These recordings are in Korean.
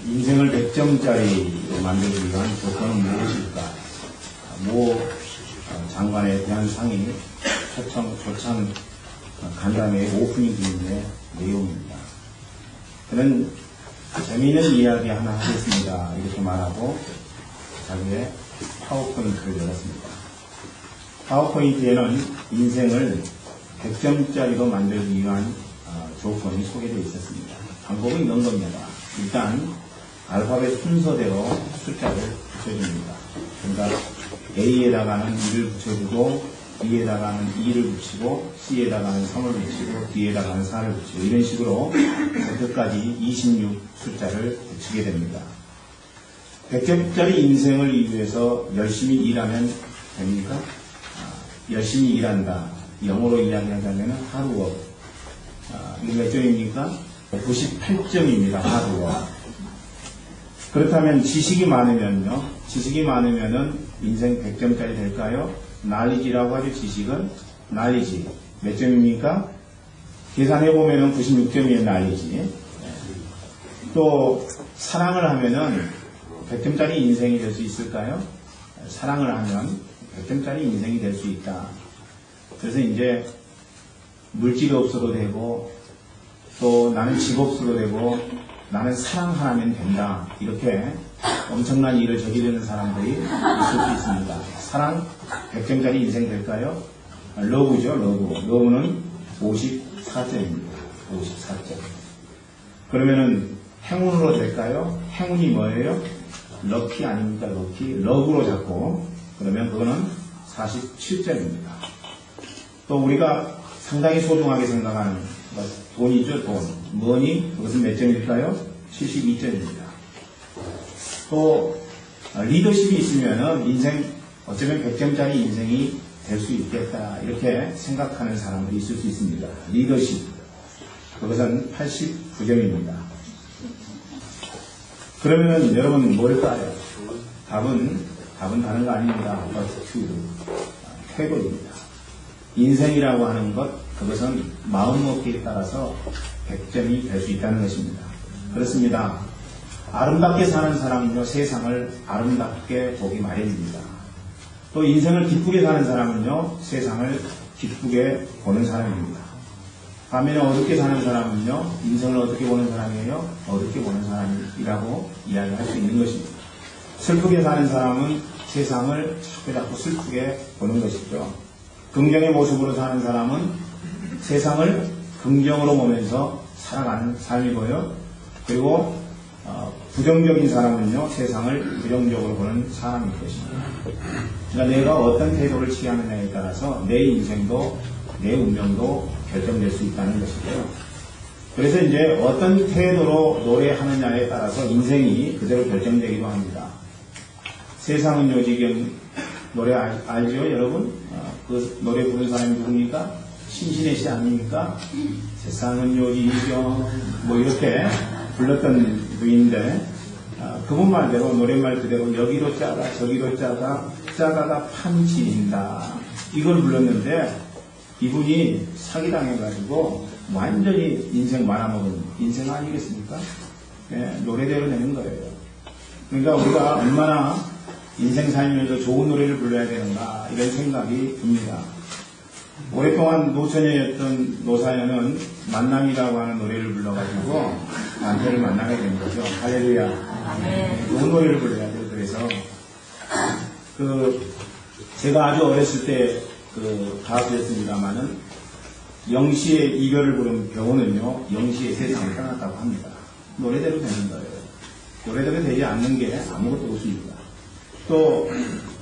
인생을 100점짜리로 만들기 위한 조건은 무엇일까? 모 장관에 대한 상이 초참 간담회 오프닝 중인의 내용입니다. 저는 재미있는 이야기 하나 하겠습니다. 이렇게 말하고 자기의 파워포인트를 열었습니다. 파워포인트에는 인생을 100점짜리로 만들기 위한 조건이 소개되어 있었습니다. 방법은 이런 겁니다. 일단 알파벳 순서대로 숫자를 붙여줍니다. 그러니까 A에다가는 1을 붙여주고 B에다가는 2를 붙이고 C에다가는 3을 붙이고 D에다가는 4를 붙이고 이런 식으로 끝까지 26 숫자를 붙이게 됩니다. 100점짜리 인생을 위해서 열심히 일하면 됩니까? 열심히 일한다. 영어로 이야기하자면 하루워크. 이게 몇 점입니까? 98점입니다. 하루워크. 그렇다면 지식이 많으면요. 지식이 많으면은 인생 100점짜리 될까요? knowledge라고 하죠. 지식은 knowledge. 몇 점입니까? 계산해보면은 96점이에요. knowledge. 또 사랑을 하면은 100점짜리 인생이 될 수 있을까요? 사랑을 하면 100점짜리 인생이 될 수 있다. 그래서 이제 물질이 없어도 되고 또 나는 집 없어도 되고 나는 사랑 하나면 된다. 이렇게 엄청난 일을 저지르는 사람들이 있을 수 있습니다. 사랑 100점짜리 인생 될까요? 러브죠. 러브는 54점입니다. 54점. 그러면은 행운으로 될까요? 행운이 뭐예요? 럭키 아닙니까? 럭키. 러브로 잡고 그러면 그거는 47점입니다. 또 우리가 상당히 소중하게 생각하는 돈이죠. 돈. 머니. 그것은 몇 점일까요? 72점입니다. 또 리더십이 있으면 인생 어쩌면 100점짜리 인생이 될 수 있겠다. 이렇게 생각하는 사람들이 있을 수 있습니다. 리더십. 그것은 89점입니다. 그러면 여러분 뭘까요? 답은 다른 거 아닙니다. 태도입니다. 인생이라고 하는 것, 그것은 마음먹기에 따라서 100점이 될 수 있다는 것입니다. 그렇습니다. 아름답게 사는 사람은요, 세상을 아름답게 보기 마련입니다. 또 인생을 기쁘게 사는 사람은요, 세상을 기쁘게 보는 사람입니다. 반면에 어둡게 사는 사람은요, 인생을 어떻게 보는 사람이에요? 어둡게 보는 사람이라고 이야기할 수 있는 것입니다. 슬프게 사는 사람은 세상을 자꾸 슬프게 보는 것이죠. 긍정의 모습으로 사는 사람은 세상을 긍정으로 보면서 살아가는 삶이고요. 그리고 부정적인 사람은요, 세상을 부정적으로 보는 사람일 것입니다. 그러니까 내가 어떤 태도를 취하느냐에 따라서 내 인생도 내 운명도 결정될 수 있다는 것이고요. 그래서 이제 어떤 태도로 노래하느냐에 따라서 인생이 그대로 결정되기도 합니다. 세상은요, 지금 노래 알죠, 여러분? 그 노래 부른 사람이 누굽니까? 신신혜 씨 아닙니까? 세상은 요지경 뭐 이렇게 불렀던 분인데 그분 말대로 노랫말 그대로 여기로 짜가 저기로 짜가가 판치인다 이걸 불렀는데 이분이 사기당해가지고 완전히 인생 말아먹은 인생 아니겠습니까? 네, 노래대로 되는 거예요. 그러니까 우리가 얼마나 인생 살면서 좋은 노래를 불러야 되는가 이런 생각이 듭니다. 오랫동안 노처녀였던 노사연은 만남이라고 하는 노래를 불러가지고 남편을 만나게 된 거죠. 할렐루야. 좋은 노래를 불러야 돼요. 그래서 제가 아주 어렸을 때 가수였습니다만은 영시의 이별을 부른 병원은요, 영시의 세상을 떠났다고 합니다. 노래대로 되는 거예요. 노래대로 되지 않는 게 아무것도 없습니다. 또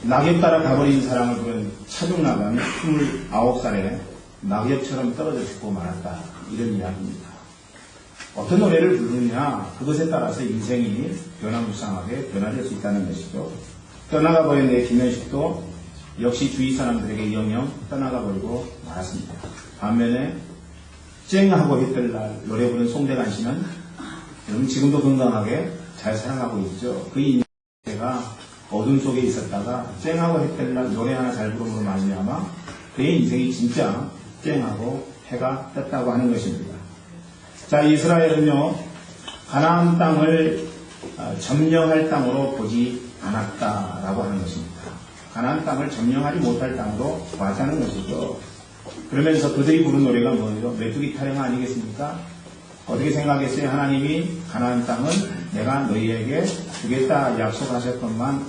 낙엽 따라 가버린 사랑을 부른 차중락은 29살에 낙엽처럼 떨어져 죽고 말았다. 이런 이야기입니다. 어떤 노래를 부르느냐 그것에 따라서 인생이 변화무쌍하게 변화될 수 있다는 것이죠. 떠나가 버린 내 김현식도 역시 주위 사람들에게 영영 떠나가 버리고 말았습니다. 반면에 쨍하고 했던 날 노래 부른 송대관 씨는 여러분 지금도 건강하게 잘 살아가고 있죠. 그 인생가 어둠 속에 있었다가 쨍하고 했던 날 노래 하나 잘 부름으로 말미암아 그의 인생이 진짜 쨍하고 해가 떴다고 하는 것입니다. 자, 이스라엘은요 가나안 땅을 점령할 땅으로 보지 않았다라고 하는 것입니다. 가나안 땅을 점령하지 못할 땅으로 봤다는 것이죠. 그러면서 그들이 부른 노래가 뭐예요? 메뚜기 타령 아니겠습니까? 어떻게 생각했어요? 하나님이 가나안 땅은 내가 너희에게 주겠다 약속하셨건만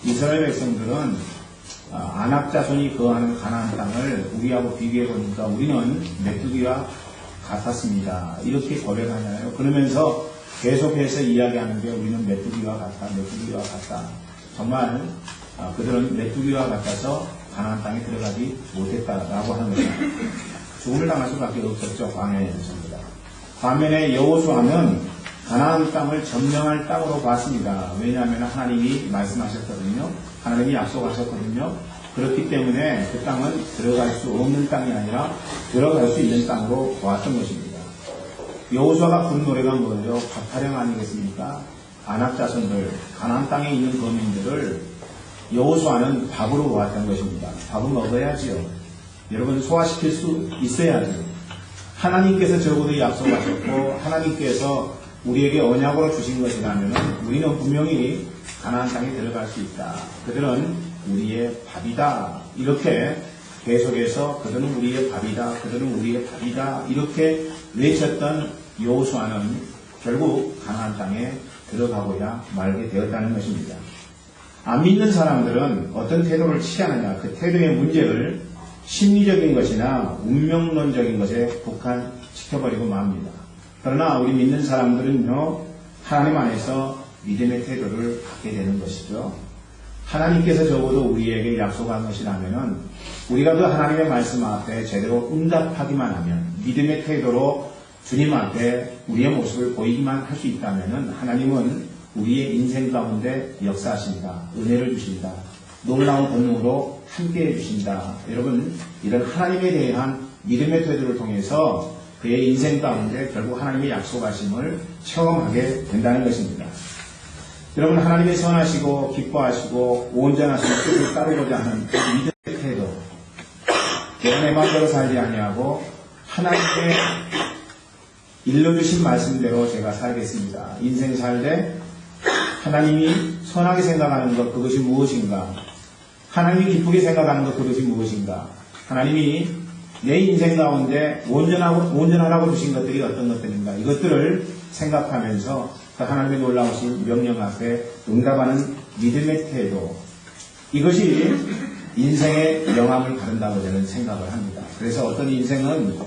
이스라엘 백성들은 아낙 자손이 거하는 가나안 땅을 우리하고 비교해 보니까 우리는 메뚜기와 같았습니다. 이렇게 고백하잖아요. 그러면서 계속해서 이야기하는 게 우리는 메뚜기와 같다, 메뚜기와 같다. 정말 그들은 메뚜기와 같아서 가나안 땅에 들어가지 못했다라고 하는 것입니다. 죽음을 당할 수밖에 없었죠. 광야에서입니다. 반면에 여호수아는 가나안 땅을 점령할 땅으로 봤습니다. 왜냐하면 하나님이 말씀하셨거든요. 하나님이 약속하셨거든요. 그렇기 때문에 그 땅은 들어갈 수 없는 땅이 아니라 들어갈 수 있는 땅으로 보았던 것입니다. 여호수아가 부른 노래가 뭐예요? 밥타령 아니겠습니까? 아낙 자손들, 가나안 땅에 있는 거민들을 여호수아는 밥으로 보았던 것입니다. 밥은 먹어야지요. 여러분 소화시킬 수 있어야죠. 하나님께서 적어도 약속하셨고 하나님께서 우리에게 언약으로 주신 것이라면 우리는 분명히 가나안 땅에 들어갈 수 있다. 그들은 우리의 밥이다. 이렇게 계속해서 그들은 우리의 밥이다. 그들은 우리의 밥이다. 이렇게 외쳤던 여호수아는 결국 가나안 땅에 들어가고야 말게 되었다는 것입니다. 안 믿는 사람들은 어떤 태도를 취하느냐, 그 태도의 문제를 심리적인 것이나 운명론적인 것에 국한시켜버리고 맙니다. 그러나 우리 믿는 사람들은요, 하나님 안에서 믿음의 태도를 갖게 되는 것이죠. 하나님께서 적어도 우리에게 약속한 것이라면 우리가 그 하나님의 말씀 앞에 제대로 응답하기만 하면, 믿음의 태도로 주님 앞에 우리의 모습을 보이기만 할 수 있다면 하나님은 우리의 인생 가운데 역사하신다. 은혜를 주신다. 놀라운 권능으로 함께해 주신다. 여러분, 이런 하나님에 대한 믿음의 태도를 통해서 그의 인생 가운데 결국 하나님의 약속하심을 체험하게 된다는 것입니다. 여러분, 하나님의 선하시고 기뻐하시고 온전하신 뜻을 따르고자 하는 믿음의 태도, 내가 내 마음대로 살지 아니하고 하나님의 일러주신 말씀대로 제가 살겠습니다. 인생 살되 하나님이 선하게 생각하는 것, 그것이 무엇인가? 하나님이 기쁘게 생각하는 것, 그것이 무엇인가? 하나님이 내 인생 가운데 온전하라고 주신 것들이 어떤 것들인가? 이것들을 생각하면서 그 하나님의 놀라우신 명령 앞에 응답하는 믿음의 태도, 이것이 인생의 영함을 가른다고 저는 생각을 합니다. 그래서 어떤 인생은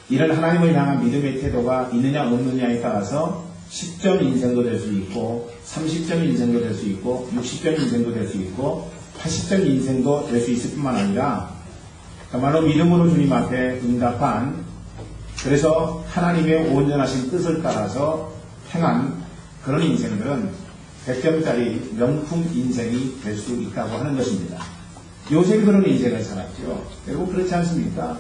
이런 하나님을 향한 믿음의 태도가 있느냐 없느냐에 따라서 10점 인생도 될 수 있고 30점 인생도 될 수 있고 60점 인생도 될 수 있고 80점 인생도 될 수 있을 뿐만 아니라 정말로 믿음으로 주님 앞에 응답한, 그래서 하나님의 온전하신 뜻을 따라서 행한 그런 인생들은 100점짜리 명품 인생이 될 수 있다고 하는 것입니다. 요셉이 그런 인생을 살았죠. 결국 그렇지 않습니까?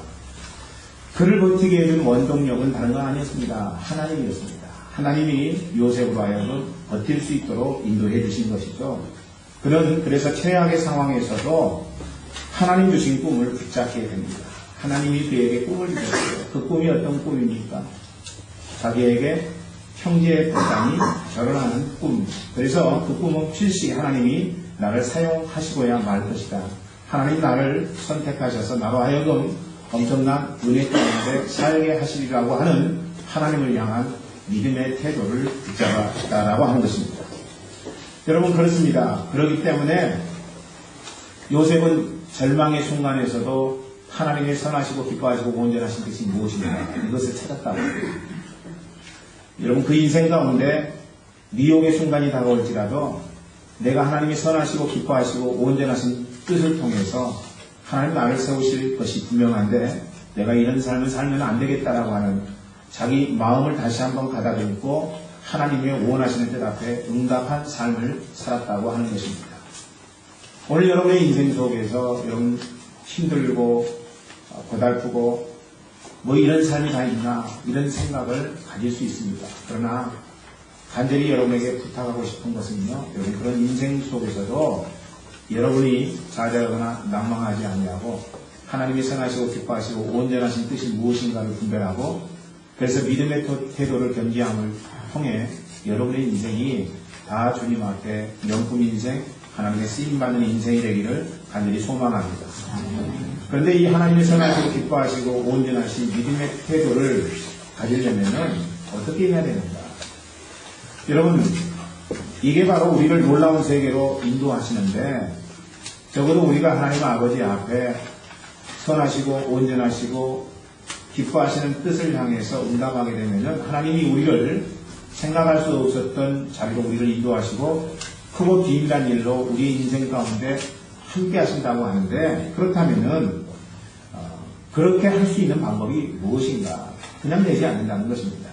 그를 버티게 해준 원동력은 다른 건 아니었습니다. 하나님이었습니다. 하나님이 요셉으로 하여금 버틸 수 있도록 인도해 주신 것이죠. 그는 그래서 최악의 상황에서도 하나님 주신 꿈을 붙잡게 됩니다. 하나님이 그에게 꿈을 주셨어요. 그 꿈이 어떤 꿈입니까? 자기에게 형제의 딸이 결혼하는 꿈. 그래서 그 꿈은 필시 하나님이 나를 사용하시고야 말 것이다. 하나님 나를 선택하셔서 나로 하여금 엄청난 은혜 가운데 살게 하시리라고 하는 하나님을 향한 믿음의 태도를 붙잡았다라고 하는 것입니다. 여러분, 그렇습니다. 그렇기 때문에 요셉은 절망의 순간에서도 하나님의 선하시고 기뻐하시고 온전하신 뜻이 무엇인가, 이것을 찾았다고 합니다. 여러분, 그 인생 가운데 미혹의 순간이 다가올지라도 내가 하나님이 선하시고 기뻐하시고 온전하신 뜻을 통해서 하나님 나를 세우실 것이 분명한데 내가 이런 삶을 살면 안 되겠다라고 하는 자기 마음을 다시 한번 가다듬고 하나님의 원하시는 뜻 앞에 응답한 삶을 살았다고 하는 것입니다. 오늘 여러분의 인생 속에서 여러분 힘들고 고달프고 뭐 이런 삶이 다 있나, 이런 생각을 가질 수 있습니다. 그러나 간절히 여러분에게 부탁하고 싶은 것은요, 여러분 그런 인생 속에서도 여러분이 좌절하거나 낭망하지 아니하고 하나님이 선하시고 기뻐하시고 온전하신 뜻이 무엇인가를 분별하고, 그래서 믿음의 태도를 견지함을 통해 여러분의 인생이 다 주님 앞에 명품 인생, 하나님의 쓰임받는 인생이 되기를 간절히 소망합니다. 그런데 이 하나님의 선하시고 기뻐하시고 온전하신 믿음의 태도를 가지려면 어떻게 해야 되는가? 여러분, 이게 바로 우리를 놀라운 세계로 인도하시는데, 적어도 우리가 하나님 아버지 앞에 선하시고 온전하시고 기뻐하시는 뜻을 향해서 응답하게 되면 하나님이 우리를 생각할 수 없었던 자리로 우리를 인도하시고 크고 비밀한 일로 우리 인생 가운데 함께 하신다고 하는데, 그렇다면은 그렇게 할 수 있는 방법이 무엇인가? 그냥 되지 않는다는 것입니다.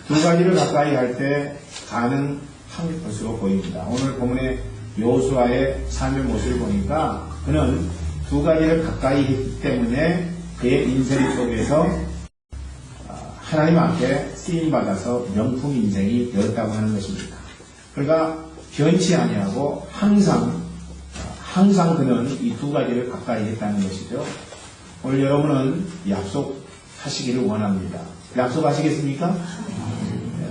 두 가지를 가까이 할 때 가능한 것으로 보입니다. 오늘 본문의 여호수아의 삶의 모습을 보니까 그는 두 가지를 가까이 했기 때문에 그의 인생 속에서 하나님 앞에 쓰임받아서 명품 인생이 되었다고 하는 것입니다. 그러니까 변치 아니하고 항상 그는 이 두 가지를 가까이 했다는 것이죠. 오늘 여러분은 약속하시기를 원합니다. 약속하시겠습니까?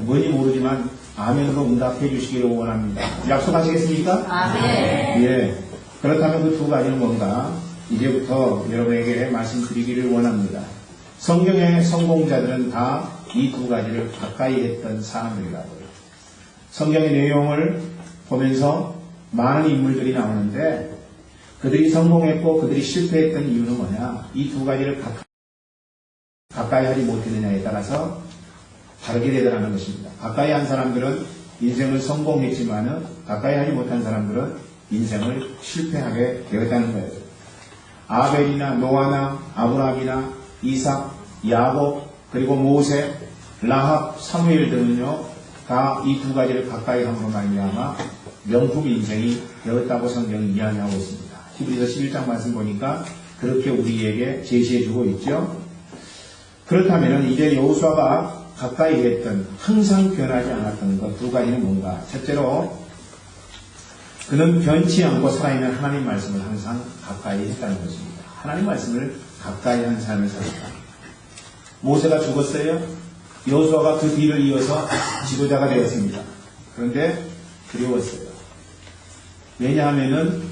뭔지 모르지만 아멘으로 응답해 주시기를 원합니다. 약속하시겠습니까? 아멘. 예. 그렇다면 그 두 가지는 뭔가 이제부터 여러분에게 말씀드리기를 원합니다. 성경의 성공자들은 다 이 두 가지를 가까이 했던 사람들이라고요. 성경의 내용을 보면서 많은 인물들이 나오는데 그들이 성공했고 그들이 실패했던 이유는 뭐냐? 이 두 가지를 가까이 하지 못했느냐에 따라서 다르게 되더라는 것입니다. 가까이 한 사람들은 인생을 성공했지만은 가까이 하지 못한 사람들은 인생을 실패하게 되었다는 거예요. 아벨이나 노아나 아브라함이나 이삭, 야곱, 그리고 모세, 라합, 사무엘 등은요 다 이 두 가지를 가까이 함으로 말미암아 명품 인생이 되었다고 성경이 이야기하고 있습니다. 히브리서 11장 말씀 보니까 그렇게 우리에게 제시해주고 있죠. 그렇다면 이제 여호수아가 가까이 했던 항상 변하지 않았던 것 두 가지는 뭔가? 첫째로 그는 변치 않고 살아있는 하나님 말씀을 항상 가까이 했다는 것입니다. 하나님 말씀을 가까이 한 삶을 살았다. 모세가 죽었어요. 여호수아가 그 뒤를 이어서 지도자가 되었습니다. 그런데 두려웠어요. 왜냐하면은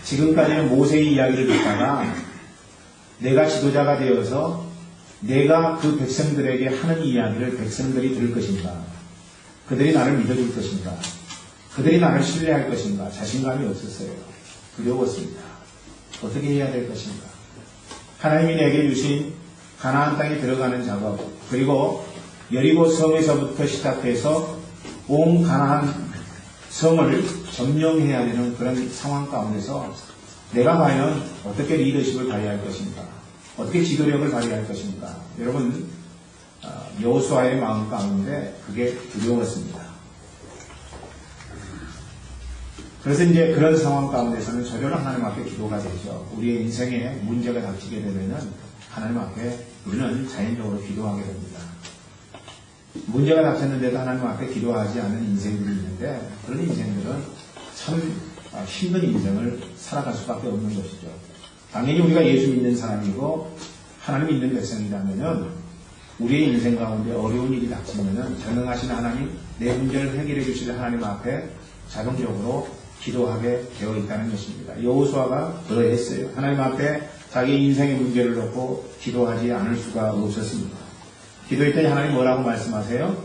지금까지는 모세의 이야기를 듣다가 내가 지도자가 되어서 내가 그 백성들에게 하는 이야기를 백성들이 들을 것인가? 그들이 나를 믿어줄 것인가? 그들이 나를 신뢰할 것인가? 자신감이 없었어요. 두려웠습니다. 어떻게 해야 될 것인가? 하나님이 내게 주신 가나안 땅에 들어가는 작업, 그리고 여리고 성에서부터 시작해서 온 가나안 성을 점령해야 되는 그런 상황 가운데서 내가 과연 어떻게 리더십을 발휘할 것인가? 어떻게 지도력을 발휘할 것인가? 여러분, 여호수아의 마음 가운데 그게 두려웠습니다. 그래서 이제 그런 상황 가운데서는 저절로 하나님 앞에 기도가 되죠. 우리의 인생에 문제가 닥치게 되면은 하나님 앞에 우리는 자연적으로 기도하게 됩니다. 문제가 닥쳤는데도 하나님 앞에 기도하지 않은 인생들이 있는데 그런 인생들은 참 힘든 인생을 살아갈 수밖에 없는 것이죠. 당연히 우리가 예수 믿는 사람이고 하나님 믿는 백성이라면은 우리의 인생 가운데 어려운 일이 닥치면은 전능하신 하나님, 내 문제를 해결해 주실 하나님 앞에 자동적으로 기도하게 되어 있다는 것입니다. 여호수아가 그러했어요. 하나님 앞에 자기 인생의 문제를 놓고 기도하지 않을 수가 없었습니다. 기도했더니 하나님 뭐라고 말씀하세요?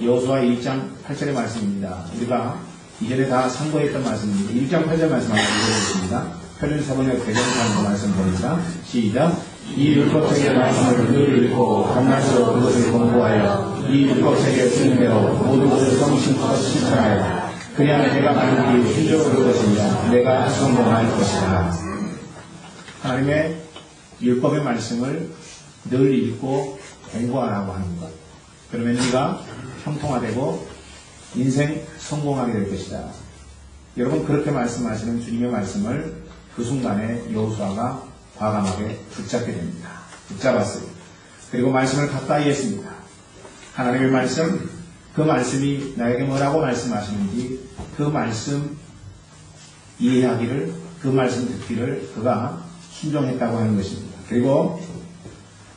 여호수아 1장 8절의 말씀입니다. 우리가 이전에 다 상고했던 말씀입니다. 1장 8절 말씀 한번 읽어보겠습니다. 편린사본의 대정사는 말씀 보니까 시작. 이 율법책의 말씀을 늘 읽고 밤낮으로 그것을 공부하여 이 율법책의 쓰임대로 모든 것을 성심껏 실천하여 그냥 내가 가는 길이 순조로울 것이며 내가 성공할 것이다. 하나님의 율법의 말씀을 늘 읽고 공부하라고 하는 것. 그러면 네가 형통화되고 인생 성공하게 될 것이다. 여러분, 그렇게 말씀하시는 주님의 말씀을 그 순간에 여호수아가 과감하게 붙잡게 됩니다. 붙잡았어요. 그리고 말씀을 가까이 했습니다. 하나님의 말씀, 그 말씀이 나에게 뭐라고 말씀하시는지 그 말씀 이해하기를, 그 말씀 듣기를 그가 순종했다고 하는 것입니다. 그리고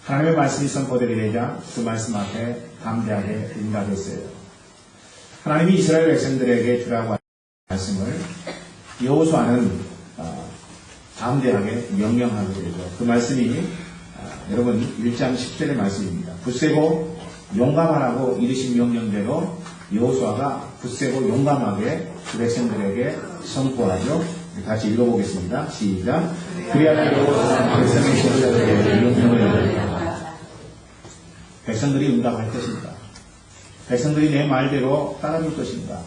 하나님의 말씀이 선포되게 되자 그 말씀 앞에 담대하게 응답했어요. 하나님이 이스라엘 백성들에게 주라고 하는 말씀을 여호수아는 담대하게 명령하게 되죠. 그 말씀이 여러분 1장 10절의 말씀입니다. 굳세고 용감하라고 이르신 명령대로 여호수아가 굳세고 용감하게 그 백성들에게 선포하죠. 같이 읽어보겠습니다. 시작. 그리하여 여호수아는 백성의 지도자들에게 명령을 내렸다. 백성들이 응답할 것인가? 백성들이 내 말대로 따라줄 것인가?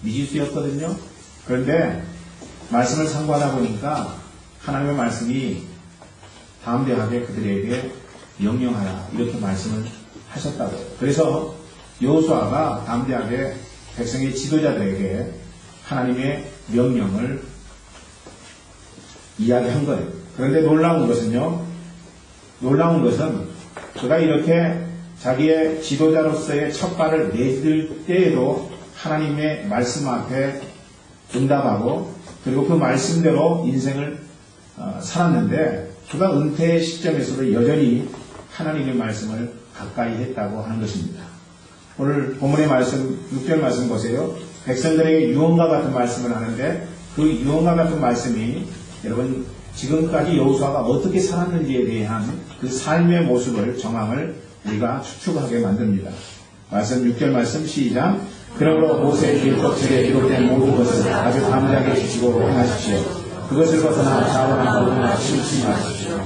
미지수였거든요. 그런데 말씀을 상고하다 보니까 하나님의 말씀이 담대하게 그들에게 명령하라 이렇게 말씀을 하셨다고요. 그래서 여호수아가 담대하게 백성의 지도자들에게 하나님의 명령을 이야기한 거예요. 그런데 놀라운 것은 그가 이렇게 자기의 지도자로서의 첫 발을 내딜 때에도 하나님의 말씀 앞에 응답하고 그리고 그 말씀대로 인생을 살았는데 그가 은퇴의 시점에서도 여전히 하나님의 말씀을 가까이 했다고 하는 것입니다. 오늘 본문의 말씀 6절 말씀 보세요. 백성들에게 유언과 같은 말씀을 하는데 그 유언과 같은 말씀이 여러분 지금까지 여호수아가 어떻게 살았는지에 대한 그 삶의 모습을 정황을 우리가 추측하게 만듭니다. 말씀 6절 말씀 시작. 그러므로 모세의 율법책에 기록된 모든 것을 아주 담대하게 지키고 행하십시오. 그것을 벗어나 좌우나 우로나 치우치지 마십시오.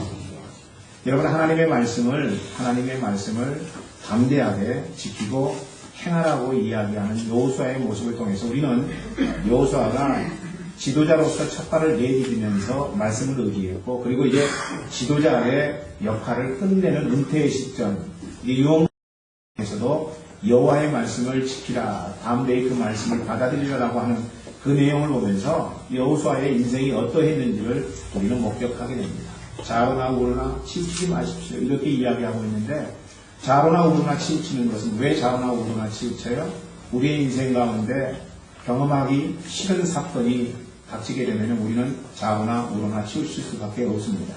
여러분 하나님의 말씀을 담대하게 지키고 행하라고 이야기하는 여호수아의 모습을 통해서 우리는 여호수아가 지도자로서 첫 발을 내디디면서 말씀을 의지했고 그리고 이제 지도자의 역할을 끝내는 은퇴의 시점 이 유언에서도 여호와의 말씀을 지키라 담대히 그 말씀을 받아들이라고 하는 그 내용을 보면서 여호수아의 인생이 어떠했는지를 우리는 목격하게 됩니다. 좌로나 우로나 치우치지 마십시오 이렇게 이야기하고 있는데 좌로나 우로나 치우치는 것은 왜 좌로나 우로나 치우쳐요? 우리의 인생 가운데 경험하기 싫은 사건이 닥치게 되면 우리는 좌우나 우로나 치우칠 수밖에 없습니다.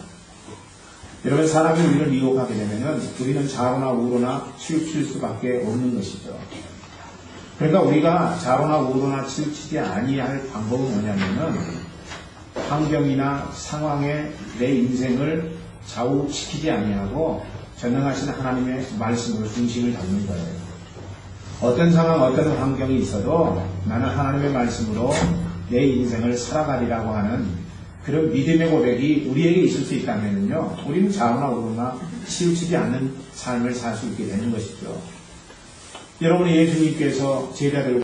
여러분 사람이 우리를 미혹하게 되면 우리는 좌우나 우로나 치우칠 수밖에 없는 것이죠. 그러니까 우리가 좌우나 우로나 치우치지 아니할 방법은 뭐냐면은 환경이나 상황에 내 인생을 좌우시키지 아니하고 전능하신 하나님의 말씀으로 중심을 잡는 거예요. 어떤 상황, 어떤 환경이 있어도 나는 하나님의 말씀으로 내 인생을 살아가리라고 하는 그런 믿음의 고백이 우리에게 있을 수 있다면요, 우리는 좌우나 우로나 치우치지 않는 삶을 살 수 있게 되는 것이죠. 여러분, 예수님께서 제자들과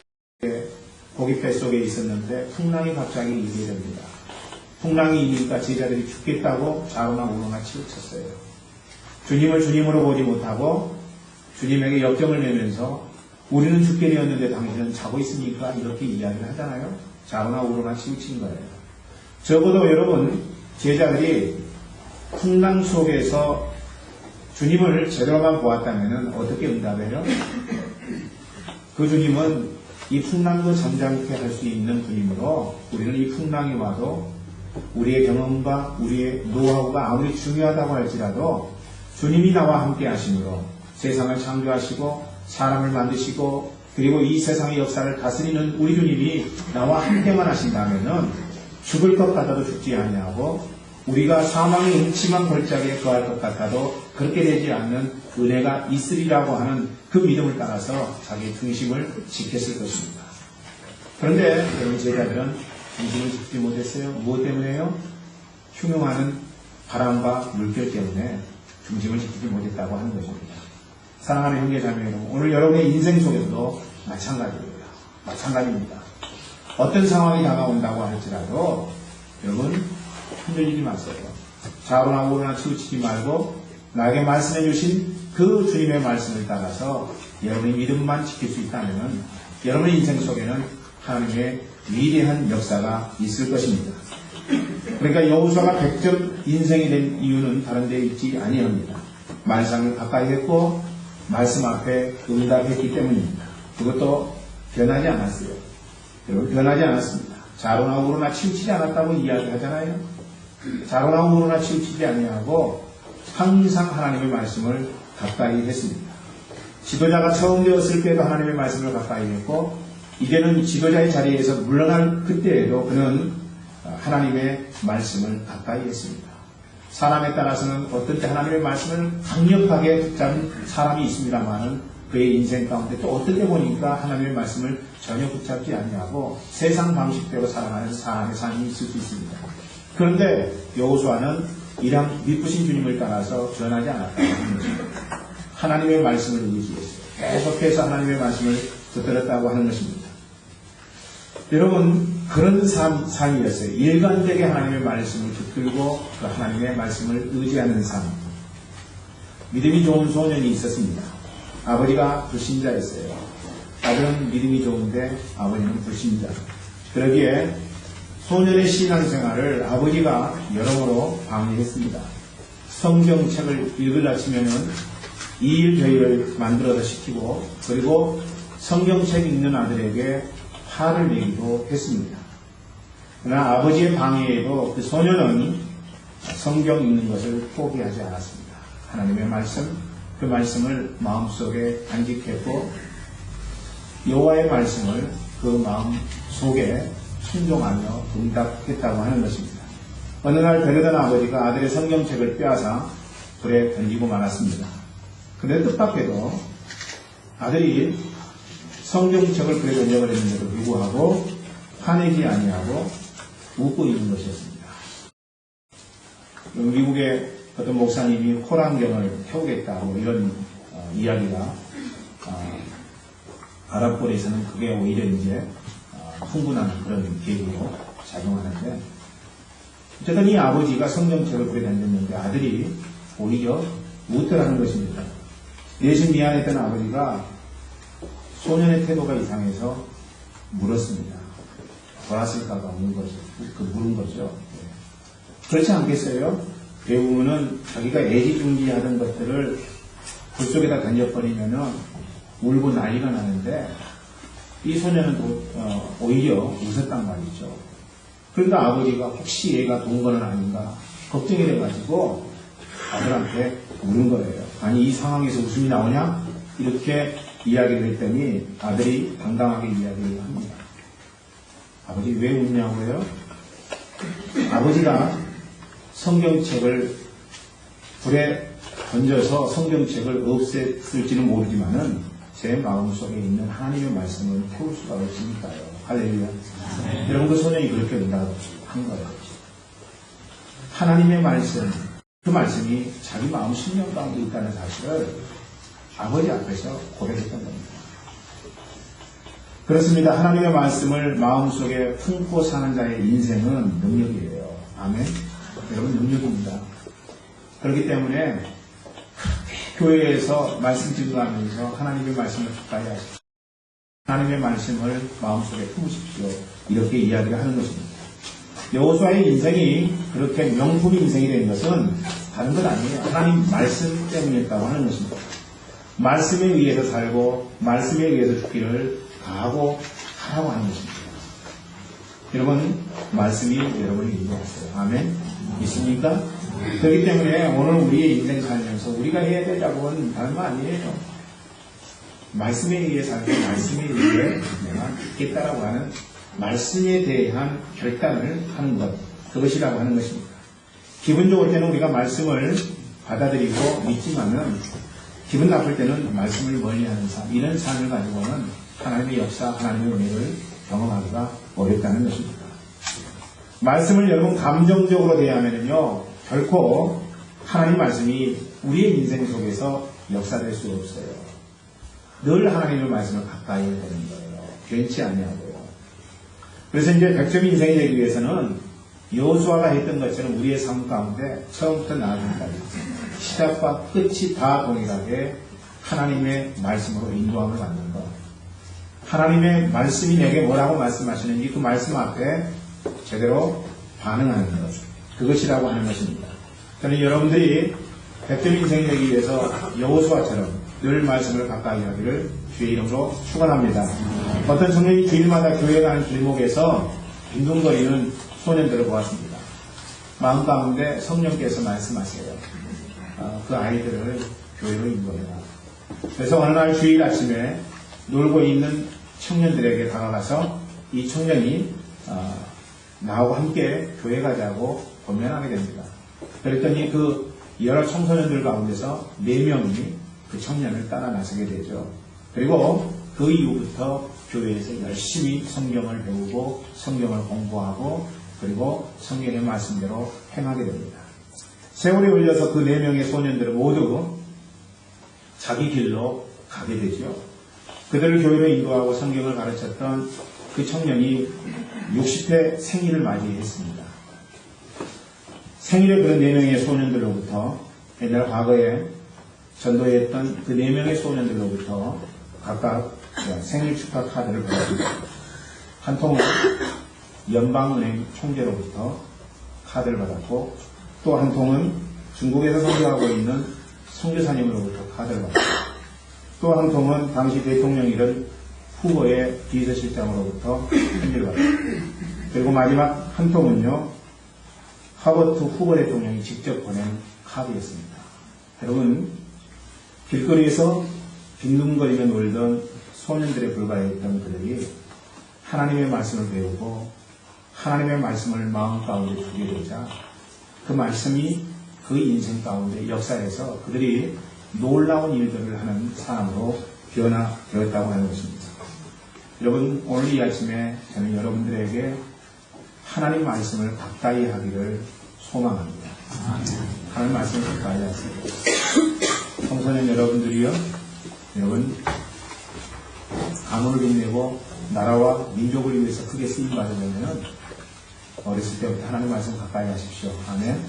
고기 뱃속에 있었는데 풍랑이 갑자기 일게 됩니다. 풍랑이 이니까 제자들이 죽겠다고 좌우나 우로나 치우쳤어요. 주님을 주님으로 보지 못하고 주님에게 역정을 내면서 우리는 죽게 되었는데 당신은 자고 있으니까 이렇게 이야기를 하잖아요. 좌우나 우로나 치우친 거예요. 적어도 여러분 제자들이 풍랑 속에서 주님을 제대로만 보았다면 어떻게 응답해요? 그 주님은 이 풍랑도 잠잠케 할 수 있는 분이므로 우리는 이 풍랑이 와도 우리의 경험과 우리의 노하우가 아무리 중요하다고 할지라도 주님이 나와 함께 하심으로 세상을 창조하시고 사람을 만드시고 그리고 이 세상의 역사를 다스리는 우리 주님이 나와 함께만 하신다면 죽을 것 같아도 죽지 아니하고 우리가 사망의 음침한 골짜기에 거할 것 같아도 그렇게 되지 않는 은혜가 있으리라고 하는 그 믿음을 따라서 자기의 중심을 지켰을 것입니다. 그런데 여러분 제자들은 중심을 지키지 못했어요. 무엇 때문에요? 흉흉하는 바람과 물결 때문에 중심을 지키지 못했다고 하는 것입니다. 사랑하는 형제자매 여러분, 오늘 여러분의 인생 속에서도 마찬가지입니다. 어떤 상황이 다가온다고 할지라도 여러분 흔들리지 마세요. 좌우나 우로나 치우치지 말고 나에게 말씀해 주신 그 주님의 말씀을 따라서 여러분의 믿음만 지킬 수 있다면 여러분의 인생 속에는 하나님의 위대한 역사가 있을 것입니다. 그러니까 여호수아가 100점 인생이 된 이유는 다른 데 있지 아니합니다. 말씀을 가까이 했고 말씀 앞에 응답했기 때문입니다. 그것도 변하지 않았어요. 여러분 변하지 않았습니다. 좌로나 우로나 치우치지 않았다고 이야기하잖아요. 좌로나 우로나 치우치지 아니하고 항상 하나님의 말씀을 가까이 했습니다. 지도자가 처음 되었을 때도 하나님의 말씀을 가까이 했고, 이제는 지도자의 자리에서 물러날 그때에도 그는 하나님의 말씀을 가까이 했습니다. 사람에 따라서는 어떤 때 하나님의 말씀을 강력하게 붙잡은 사람이 있습니다만은 그의 인생 가운데 또 어떤 때 보니까 하나님의 말씀을 전혀 붙잡지 않냐고 세상 방식대로 살아가는 사람의 삶이 있을 수 있습니다. 그런데 여호수아는 이랑 미쁘신 주님을 따라서 변하지 않았다는 것입니다. 하나님의 말씀을 의지했어요. 계속해서 하나님의 말씀을 붙들었다고 하는 것입니다. 여러분, 그런 삶이었어요. 일관되게 하나님의 말씀을 붙들고 그 하나님의 말씀을 의지하는 삶. 믿음이 좋은 소년이 있었습니다. 아버지가 불신자였어요. 아들은 믿음이 좋은데 아버지는 불신자. 그러기에 소년의 신앙생활을 아버지가 여러모로 방해했습니다. 성경책을 읽으려 치면은 이 일 저 일을 만들어서 시키고, 그리고 성경책 읽는 아들에게 화를 내기도 했습니다. 그러나 아버지의 방해에도 그 소년은 성경 읽는 것을 포기하지 않았습니다. 하나님의 말씀, 그 말씀을 마음속에 간직했고 여호와의 말씀을 그 마음 속에 순종하며 응답했다고 하는 것입니다. 어느 날 베르던 아버지가 아들의 성경책을 빼앗아 불에 던지고 말았습니다. 그런데 뜻밖에도 아들이 성경책을 불에 던져버렸는데도 불구하고 화내지 아니하고 웃고 있는 것이었습니다. 미국의 어떤 목사님이 코란경을 태우겠다고 이런 이야기가 아랍권에서는 그게 오히려 이제 흥분하는 그런 계기로 작용하는데, 어쨌든 이 아버지가 성경책을 불에 던졌는데 아들이 오히려 웃더라는 것입니다. 대신 미안했던 아버지가 소년의 태도가 이상해서 물었습니다. 돌았을까봐 물은 거죠. 그렇지 않겠어요? 배우는 자기가 애지중지하던 것들을 불 속에다 던져버리면은 울고 난리가 나는데, 이 소년은 오히려 웃었단 말이죠. 그러니까 아버지가 혹시 얘가 돈 거는 아닌가 걱정이 돼가지고 아들한테 우는 거예요. 아니, 이 상황에서 웃음이 나오냐? 이렇게 이야기를 했더니 아들이 당당하게 이야기를 합니다. 아버지 왜 웃냐고요? 아버지가 성경책을 불에 던져서 성경책을 없앴을지는 모르지만은 제 마음속에 있는 하나님의 말씀을 태울 수가 없으니까요. 할렐루야. 여러분, 그 소년이 그렇게 응답한 거예요. 하나님의 말씀, 그 말씀이 자기 마음 심령 가운데 있다는 사실을 아버지 앞에서 고백했던 겁니다. 그렇습니다. 하나님의 말씀을 마음속에 품고 사는 자의 인생은 능력이에요. 아멘. 여러분, 능력입니다. 그렇기 때문에 교회에서 말씀 증거하면서 하나님의 말씀을 가까이 하십시오. 하나님의 말씀을 마음속에 품으십시오. 이렇게 이야기를 하는 것입니다. 여호수아의 인생이 그렇게 명품 인생이 된 것은 다른 건 아니에요. 하나님 말씀 때문이었다고 하는 것입니다. 말씀에 의해서 살고 말씀에 의해서 죽기를 각오하라고 하는 것입니다. 여러분, 말씀이 여러분을 인도하세요. 아멘. 있습니까? 그렇기 때문에 오늘 우리의 인생 살면서 우리가 해야 될 작업은 다른 거 아니에요. 말씀에 의해 살고 말씀에 의해 내가 있겠다라고 하는 말씀에 대한 결단을 하는 것, 그것이라고 하는 것입니다. 기분 좋을 때는 우리가 말씀을 받아들이고 믿지만은 기분 나쁠 때는 말씀을 멀리하는 삶, 이런 삶을 가지고는 하나님의 역사, 하나님의 은혜를 경험하기가 어렵다는 것입니다. 말씀을 여러분 감정적으로 대하면요 결코 하나님 말씀이 우리의 인생 속에서 역사될 수 없어요. 늘 하나님의 말씀을 가까이 해야 되는 거예요. 괜치 아니하고요. 그래서 이제 100점 인생이 되기 위해서는 여호수아가 했던 것처럼 우리의 삶 가운데 처음부터 나중까지 시작과 끝이 다 동일하게 하나님의 말씀으로 인도함을 받는 것. 하나님의 말씀이 내게 뭐라고 말씀하시는지 그 말씀 앞에 제대로 반응하는 것. 그것이라고 하는 것입니다. 저는 여러분들이 100점 인생이 되기 위해서 여호수아처럼 늘 말씀을 가까이 하기를 주의 이름으로 축원합니다. 어떤 청년이 주일마다 교회 가는 길목에서 빈둥거리는 소년들을 보았습니다. 마음 가운데 성령께서 말씀하세요. 그 아이들을 교회로 인도해라. 그래서 어느 날 주일 아침에 놀고 있는 청년들에게 다가가서 이 청년이 나하고 함께 교회 가자고 권면하게 됩니다. 그랬더니 그 여러 청소년들 가운데서 4명이 그 청년을 따라 나서게 되죠. 그리고 그 이후부터 교회에서 열심히 성경을 배우고 성경을 공부하고 그리고 성경의 말씀대로 행하게 됩니다. 세월이 흘러서 그 4명의 소년들은 모두 자기 길로 가게 되죠. 그들을 교회로 인도하고 성경을 가르쳤던 그 청년이 60회 생일을 맞이했습니다. 생일에 그런 4명의 소년들로부터 옛날 과거에 전도했던 그 4명의 소년들로부터 각각 생일 축하 카드를 받았습니다. 한 통은 연방은행 총재로부터 카드를 받았고 또 한 통은 중국에서 선교하고 있는 선교사님으로부터 카드를 받았습니다. 또 한 통은 당시 대통령이던 후보의 비서실장으로부터 편지를 받았습니다. 그리고 마지막 한 통은요, 하버트 후보 대통령이 직접 보낸 카드였습니다. 여러분, 길거리에서 빈둥거리며 놀던 소년들에 불과했던 그들이 하나님의 말씀을 배우고 하나님의 말씀을 마음 가운데 두게 되자 그 말씀이 그 인생 가운데 역사에서 그들이 놀라운 일들을 하는 사람으로 변화되었다고 하는 것입니다. 여러분, 오늘 이 아침에 저는 여러분들에게 하나님 말씀을 가까이 하기를 소망합니다. 하나님 말씀을 가까이 하세요. 청소년 여러분들이요, 여러분 가문을 빛내고 나라와 민족을 위해서 크게 쓰임 받으려면 어렸을 때부터 하나님 말씀 가까이 하십시오. 아멘.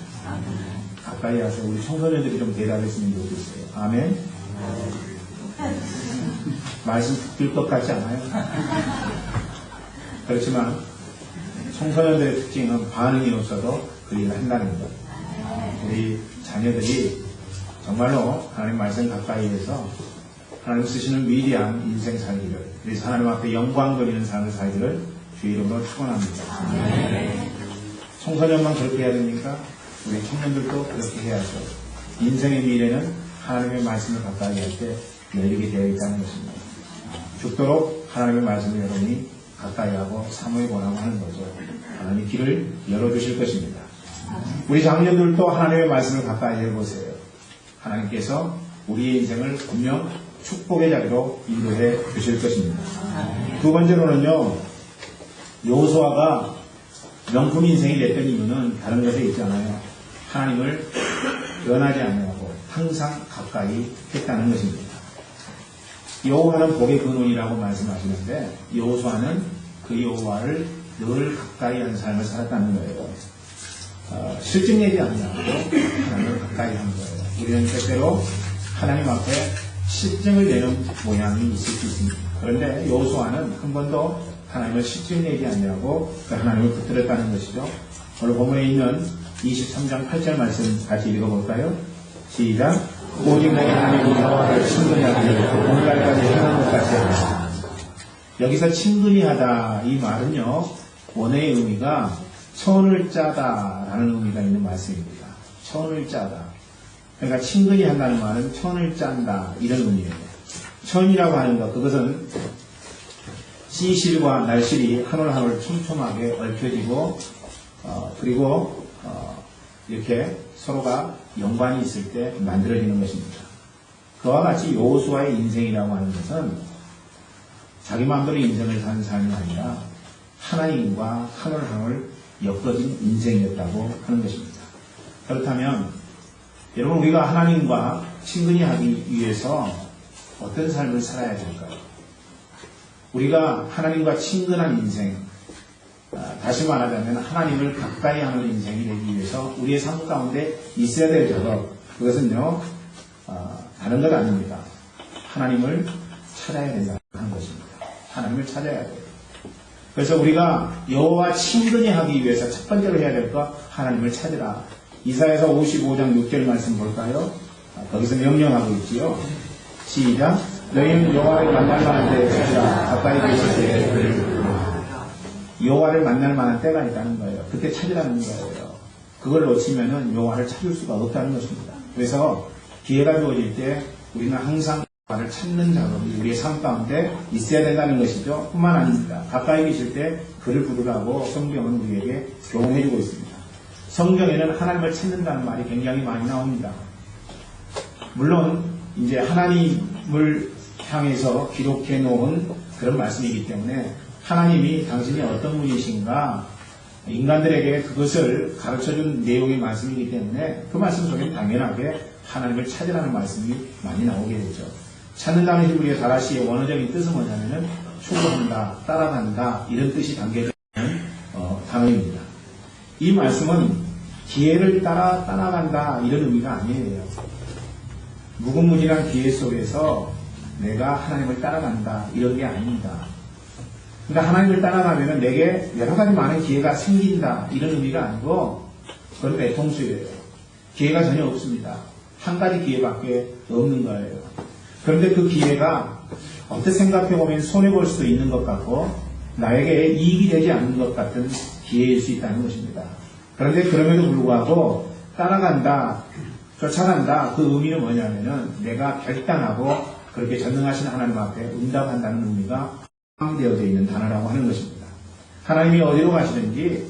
가까이 하세요. 우리 청소년들이 좀 대답했으면 좋겠어요. 아멘. 말씀 듣길 것 같지 않아요? 그렇지만 청소년들의 특징은 반응이 없어도 그 일을 한다는 것. 우리 자녀들이 정말로 하나님 말씀 가까이 해서 하나님 쓰시는 위대한 인생 살기를, 그래서 하나님 앞에 영광 돌리는 삶을 살기를 주의 이름으로 축원합니다. 청소년만 그렇게 해야 됩니까? 우리 청년들도 그렇게 해야죠. 인생의 미래는 하나님의 말씀을 가까이 할 때 열리게 되어 있다는 것입니다. 죽도록 하나님의 말씀을 여러분이 가까이 하고 사모해 보라고 하는 거죠. 하나님이 길을 열어주실 것입니다. 우리 장년들도 하나님의 말씀을 가까이 해보세요. 하나님께서 우리의 인생을 분명 축복의 자리로 인도해 주실 것입니다. 두 번째로는요, 여호수아가 명품 인생이 됐던 이유는 다른 것에 있지 않아요. 하나님을 변하지 않냐고 항상 가까이 했다는 것입니다. 여호와는 복의 근원이라고 말씀하시는데 여호수아는 그 여호와를 늘 가까이 하는 삶을 살았다는 거예요. 실증 내지 않냐고 하나님을 가까이 한 거예요. 우리는 때때로 하나님 앞에 실증을 내는 모양이 있을 수 있습니다. 그런데 여호수아는 한 번도 하나님을 실증 내지 않냐고 하나님을 붙들었다는 것이죠. 오늘 본문에 있는 23장 8절 말씀 같이 읽어볼까요? 시작. 오직 내 하나님 여호와를 친근히 하기를 오늘날까지 행한 것 같이 하라. 여기서 친근히 하다 이 말은요, 원어의 의미가 천을 짜다 라는 의미가 있는 말씀입니다. 천을 짜다. 그러니까 친근히 한다는 말은 천을 짠다 이런 의미예요. 천이라고 하는 것, 그것은 씨실과 날실이 한 올 한 올 촘촘하게 얽혀지고 그리고 이렇게 서로가 연관이 있을 때 만들어지는 것입니다. 그와 같이 여호수아의 인생이라고 하는 것은 자기 마음대로 인생을 사는 삶이 아니라 하나님과 한 올 한 올 엮어진 인생이었다고 하는 것입니다. 그렇다면 여러분, 우리가 하나님과 친근히 하기 위해서 어떤 삶을 살아야 될까요? 우리가 하나님과 친근한 인생, 다시 말하자면 하나님을 가까이 하는 인생이 되기 위해서 우리의 삶 가운데 있어야 될 것, 그것은요, 다른 것 아닙니다. 하나님을 찾아야 된다는 것입니다. 하나님을 찾아야 돼요. 그래서 우리가 여호와 친근히 하기 위해서 첫 번째로 해야 될 것, 하나님을 찾으라. 이사야서 55장 6절 말씀 볼까요? 거기서 명령하고 있지요. 시작. 너희는 여호와를 만날 만한 때에 찾으라. 가까이 계실 때에 그를 부르라. 여호와를 만날 만한 때가 있다는 거예요. 그때 찾으라는 거예요. 그걸 놓치면은 여호와를 찾을 수가 없다는 것입니다. 그래서 기회가 주어질 때 우리는 항상 를 찾는 작업이 우리의 삶 가운데 있어야 된다는 것이죠. 뿐만 아닙니다. 가까이 계실 때 그를 부르라고 성경은 우리에게 교훈해주고 있습니다. 성경에는 하나님을 찾는다는 말이 굉장히 많이 나옵니다. 물론 이제 하나님을 향해서 기록해 놓은 그런 말씀이기 때문에 하나님이 당신이 어떤 분이신가 인간들에게 그것을 가르쳐준 내용의 말씀이기 때문에 그 말씀 속에 당연하게 하나님을 찾으라는 말씀이 많이 나오게 되죠. 찾는다는 히브리어 다라시의 원어적인 뜻은 뭐냐면은 추구한다, 따라간다 이런 뜻이 담겨져 있는 단어입니다. 이 말씀은 기회를 따라 따라간다 이런 의미가 아니에요. 무궁무진한 기회 속에서 내가 하나님을 따라간다 이런 게 아닙니다. 그러니까 하나님을 따라가면은 내게 여러 가지 많은 기회가 생긴다 이런 의미가 아니고 그건 외통수예요. 기회가 전혀 없습니다. 한 가지 기회밖에 없는 거예요. 그런데 그 기회가 어떻게 생각해보면 손해볼 수도 있는 것 같고 나에게 이익이 되지 않는 것 같은 기회일 수 있다는 것입니다. 그런데 그럼에도 불구하고 따라간다, 쫓아간다 그 의미는 뭐냐면은 내가 결단하고 그렇게 전능하신 하나님 앞에 응답한다는 의미가 포함되어져 있는 단어라고 하는 것입니다. 하나님이 어디로 가시든지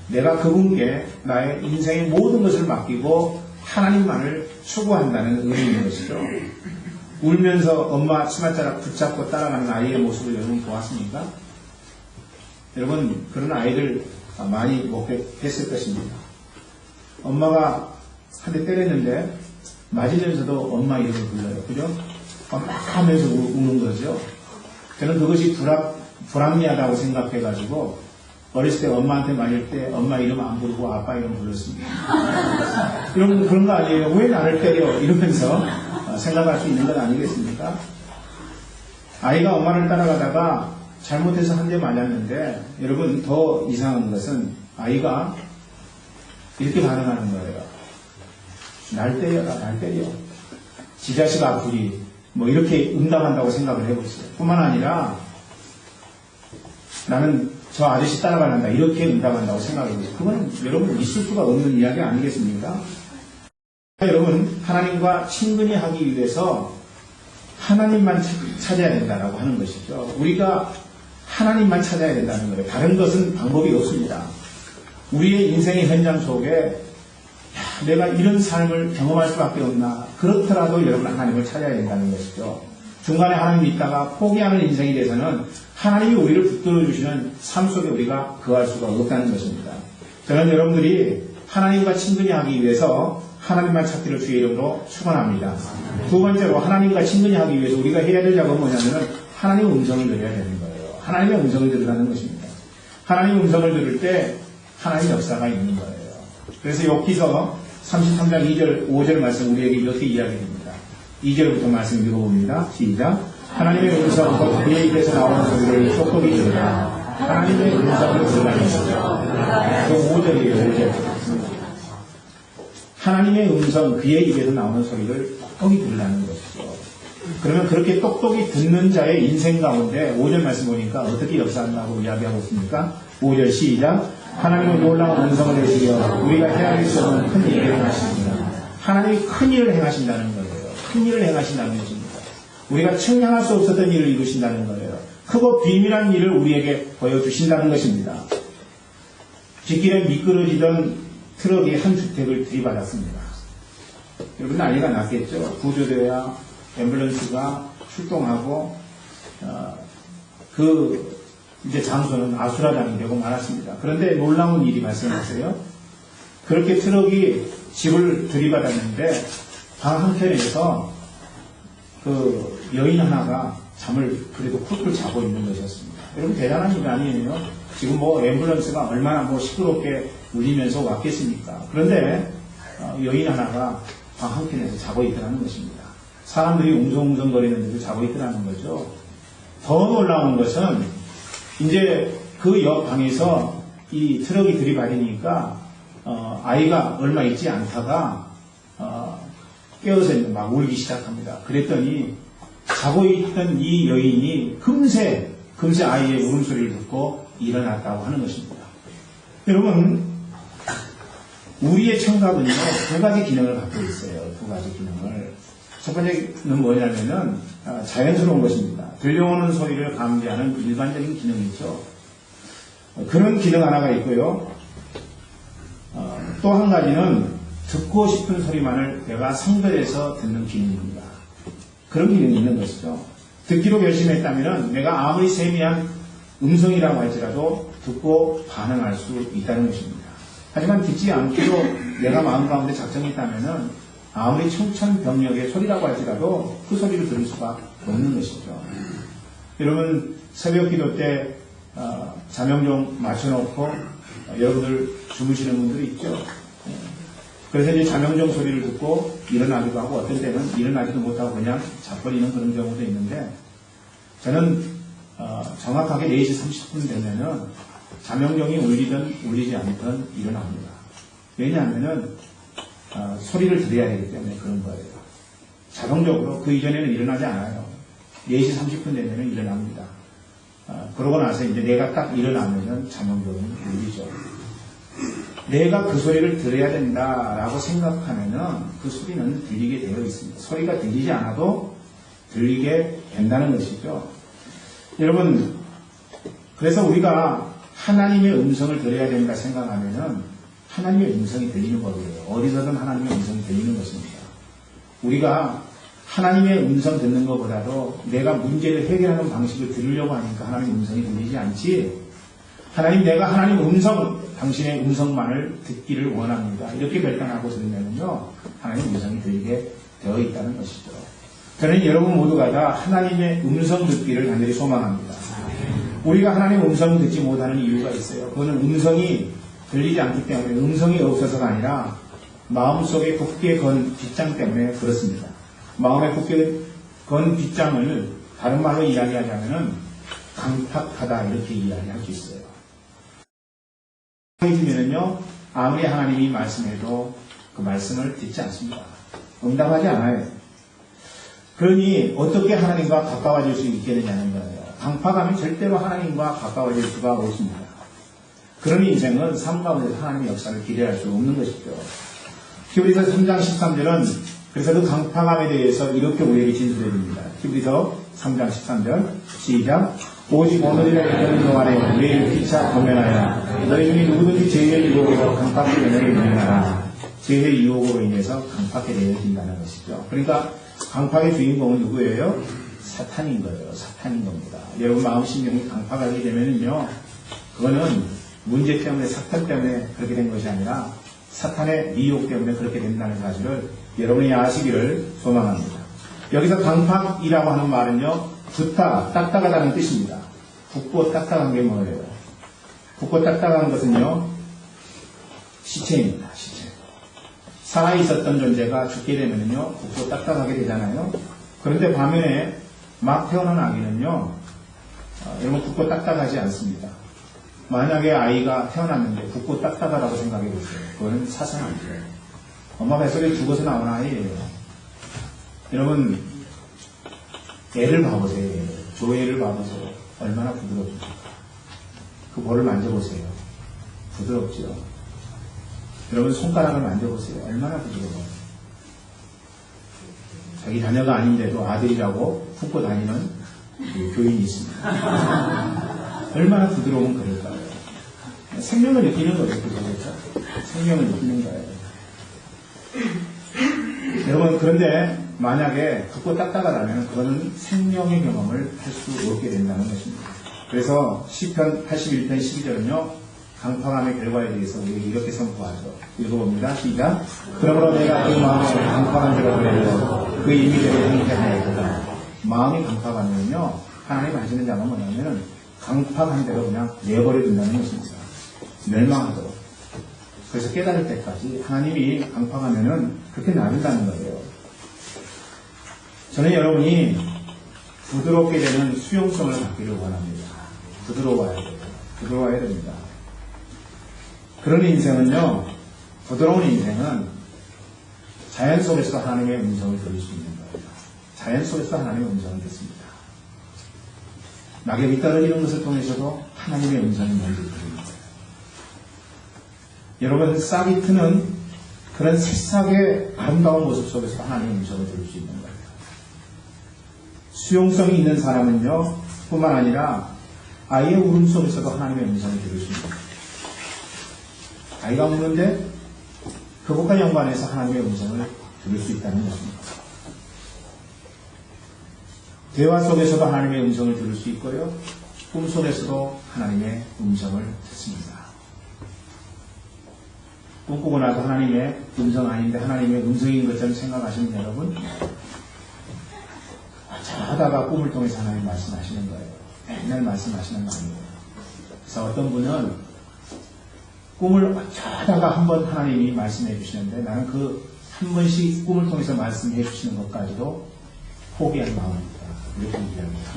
내가 그분께 나의 인생의 모든 것을 맡기고 하나님만을 추구한다는 의미인 것이죠. 울면서 엄마 치맛자락 붙잡고 따라가는 아이의 모습을 여러분 보았습니까? 여러분 그런 아이들 많이 목격했을 것입니다. 엄마가 한 대 때렸는데 맞으면서도 엄마 이름을 불러요. 그죠? 막 하면서 우는 거죠. 저는 그것이 불합리하다고 생각해가지고 어렸을 때 엄마한테 맞을 때 엄마 이름 안 부르고 아빠 이름 불렀습니다. 그런 거 아니에요? 왜 나를 때려? 이러면서 생각할 수 있는 건 아니겠습니까? 아이가 엄마를 따라가다가 잘못해서 한 대 맞았는데 여러분 더 이상한 것은 아이가 이렇게 반응하는 거예요. 날 때려라, 날 때려. 지 자식 아프리 뭐 이렇게 응답한다고 생각을 해보세요. 뿐만 아니라 나는 저 아저씨 따라가란다 이렇게 응답한다고 생각해보세요. 그거는 여러분 있을 수가 없는 이야기 아니겠습니까? 여러분 하나님과 친근히 하기 위해서 하나님만 찾아야 된다고 하는 것이죠. 우리가 하나님만 찾아야 된다는 거예요. 다른 것은 방법이 없습니다. 우리의 인생의 현장 속에 내가 이런 삶을 경험할 수밖에 없나 그렇더라도 여러분 하나님을 찾아야 된다는 것이죠. 중간에 하나님 있다가 포기하는 인생이 돼서는 하나님이 우리를 붙들어 주시는 삶 속에 우리가 거할 수가 없다는 것입니다. 저는 여러분들이 하나님과 친근히 하기 위해서 하나님만 찾기를 주의 이름으로 축원합니다. 두 번째로 하나님과 친근히 하기 위해서 우리가 해야 될 작업은 뭐냐면 하나님의 음성을 들어야 되는 거예요. 하나님의 음성을 들으라는 것입니다. 하나님의 음성을 들을 때 하나님의 역사가 있는 거예요. 그래서 욥기서 33장 2절 5절 말씀 우리에게 이렇게 이야기합니다. 2절부터 말씀 읽어봅니다. 시작. 하나님의 음성 곧 그의 입에서 나오는 소리를 똑똑히 들으라. 하나님의 음성을 들으라는 것이죠. 그 5절이에요. 5절. 하나님의 음성 그의 입에서 나오는 소리를 똑똑히 들으라는 것이죠. 그러면 그렇게 똑똑히 듣는 자의 인생 가운데 5절 말씀 보니까 어떻게 역사한다고 이야기하고 있습니까? 5절 시작. 하나님은 놀라운 음성을 내시려 우리가 헤아릴 수 없는 큰 일을 행하십니다. 하나님이 큰 일을 행하신다는 거예요. 큰 일을 행하신다는 것입니다. 우리가 측량할 수 없었던 일을 이루신다는 거예요. 크고 비밀한 일을 우리에게 보여주신다는 것입니다. 뒷길에 미끄러지던 트럭이 한 주택을 들이받았습니다. 여러분 난리가 났겠죠. 구조대와 앰뷸런스가 출동하고 이제 장소는 아수라장이 되고 말았습니다. 그런데 놀라운 일이 발생했어요. 그렇게 트럭이 집을 들이받았는데 방 한켠에서 그 여인 하나가 잠을 그래도 푹푹 자고 있는 것이었습니다. 여러분 대단한 일 아니에요? 지금 뭐 앰뷸런스가 얼마나 뭐 시끄럽게 울리면서 왔겠습니까? 그런데 여인 하나가 방 한켠에서 자고 있더라는 것입니다. 사람들이 웅성웅성거리는데도 자고 있더라는 거죠. 더 놀라운 것은 이제 그 옆 방에서 이 트럭이 들이받으니까 아이가 얼마 있지 않다가 깨어서 막 울기 시작합니다. 그랬더니 자고 있던 이 여인이 금세 아이의 울음소리를 듣고 일어났다고 하는 것입니다. 여러분 우리의 청각은요 두 가지 기능을 갖고 있어요. 두 가지 기능을. 첫 번째는 뭐냐면은 자연스러운 것입니다. 들려오는 소리를 감지하는 일반적인 기능이죠. 그런 기능 하나가 있고요. 또 한 가지는 듣고 싶은 소리만을 내가 성별해서 듣는 기능입니다. 그런 기능이 있는 것이죠. 듣기로 결심했다면 내가 아무리 세미한 음성이라고 할지라도 듣고 반응할 수 있다는 것입니다. 하지만 듣지 않기로 내가 마음 가운데 작정했다면 아무리 청천벽력의 소리라고 할지라도 그 소리를 들을 수가 없는 것이죠. 여러분 새벽 기도 때 자명종 맞춰놓고 여러분들 주무시는 분들이 있죠. 그래서 이제 자명종 소리를 듣고 일어나기도 하고 어떤 때는 일어나지도 못하고 그냥 자버리는 그런 경우도 있는데 저는 정확하게 4시 30분 되면은 자명종이 울리든 울리지 않든 일어납니다. 왜냐하면은 소리를 들어야 되기 때문에 그런 거예요. 자동적으로 그 이전에는 일어나지 않아요. 4시 30분 되면은 일어납니다. 그러고 나서 이제 내가 딱 일어나면은 자명종이 울리죠. 내가 그 소리를 들어야 된다라고 생각하면은 그 소리는 들리게 되어 있습니다. 소리가 들리지 않아도 들리게 된다는 것이죠. 여러분, 그래서 우리가 하나님의 음성을 들어야 된다 생각하면은 하나님의 음성이 들리는 법이에요. 어디서든 하나님의 음성이 들리는 것입니다. 우리가 하나님의 음성 듣는 것보다도 내가 문제를 해결하는 방식을 들으려고 하니까 하나님의 음성이 들리지 않지, 하나님, 내가 하나님 음성, 당신의 음성만을 듣기를 원합니다. 이렇게 결단하고 들으면요, 하나님 음성이 들리게 되어 있다는 것이죠. 저는 여러분 모두가 다 하나님의 음성 듣기를 간절히 소망합니다. 우리가 하나님 음성 듣지 못하는 이유가 있어요. 그거는 음성이 들리지 않기 때문에, 음성이 없어서가 아니라 마음속에 굳게 건 빗장 때문에 그렇습니다. 마음에 굳게 건 빗장을 다른 말로 이야기하자면은 강팍하다 이렇게 이야기할 수 있어요. 해주면은요, 아무리 하나님이 말씀해도 그 말씀을 듣지 않습니다. 응답하지 않아요. 그러니 어떻게 하나님과 가까워질 수 있겠느냐는 거예요. 강팍하면 절대로 하나님과 가까워질 수가 없습니다. 그런 인생은 삶 가운데 하나님의 역사를 기대할 수 없는 것이죠. 히브리서 3장 13절은 그래서 그 강팍함에 대해서 이렇게 우리에게 진술해 줍니다. 히브리서 3장 13절 시작. 오직 오늘이라 있는 동안에 매일 피차 권면하여 너희 중에 누구든지 죄의 유혹으로 강팍히 연애를 인하라. 죄의 유혹으로 인해서 강팍하게 되어진다는 것이죠. 그러니까 강팍의 주인공은 누구예요? 사탄인 거예요. 사탄인 겁니다. 여러분 마음 심령이 강팍하게 되면은요, 그거는 문제 때문에, 사탄 때문에 그렇게 된 것이 아니라 사탄의 미혹 때문에 그렇게 된다는 사실을 여러분이 아시기를 소망합니다. 여기서 강팍이라고 하는 말은요, 붓다, 딱딱하다는 뜻입니다. 붓고 딱딱한 게 뭐예요? 붓고 딱딱한 것은요, 시체입니다. 시체. 살아있었던 존재가 죽게 되면요, 붓고 딱딱하게 되잖아요. 그런데 반면에 막 태어난 아기는요, 여러분 붓고 딱딱하지 않습니다. 만약에 아이가 태어났는데 붓고 딱딱하다고 생각해 보세요. 그거는 사상 아니에요. 엄마 뱃속에 죽어서 나온 아이예요. 여러분, 애를 봐보세요. 조애를 봐보세요. 얼마나 부드럽습니까? 그 볼을 만져보세요. 부드럽죠. 여러분 손가락을 만져보세요. 얼마나 부드러워요. 자기 자녀가 아닌데도 아들이라고 품고 다니는 교인이 있습니다. 얼마나 부드러우면 그럴까요? 생명을 느끼는 거죠. 그거죠. 생명을 느끼는 거예요. 여러분, 그런데 만약에 붓고 딱딱하다면 그거는 생명의 경험을 할 수 없게 된다는 것입니다. 그래서 시편 81편 12절은요, 강팍함의 결과에 대해서 우리에게 이렇게 선포하죠. 읽어봅니다. 시작. 그러므로 내가 그 마음을 강팍한 대로 그래도 그 임의대로 행태하였다. 마음이 강팍하면요, 하나님 하시는 자가 뭐냐면 강팍한 대로 그냥 내버려 둔다는 것입니다. 멸망하도록. 그래서 깨달을 때까지 하나님이 강팍하면은 그렇게 놔둔다는 거예요. 저는 여러분이 부드럽게 되는 수용성을 갖기를 원합니다. 부드러워야 돼요. 부드러워야 됩니다. 그런 인생은요, 부드러운 인생은 자연 속에서 하나님의 음성을 들을 수 있는 거예요. 자연 속에서 하나님의 음성을 듣습니다. 낙엽이 떨어지는 것을 통해서도 하나님의 음성이 먼저 들립니다. 여러분, 싹이 트는 그런 새싹의 아름다운 모습 속에서 하나님의 음성을 들을 수 있는 거예요. 수용성이 있는 사람은요, 뿐만 아니라 아이의 울음 속에서도 하나님의 음성을 들을 수 있는 거예요. 아이가 우는데 그것과 연관해서 하나님의 음성을 들을 수 있다는 것입니다. 대화 속에서도 하나님의 음성을 들을 수 있고요, 꿈 속에서도 하나님의 음성을 듣습니다. 꿈꾸고 나서 하나님의 음성 아닌데 하나님의 음성인 것처럼 생각하시는 여러분, 하다가 꿈을 통해서 하나님 말씀하시는 거예요. 맨날 말씀하시는 거 아니에요. 그래서 어떤 분은 꿈을 하다가 한 번 하나님이 말씀해 주시는데 나는 그 한 번씩 꿈을 통해서 말씀해 주시는 것까지도 포기할 마음입니다. 이렇게 얘기합니다.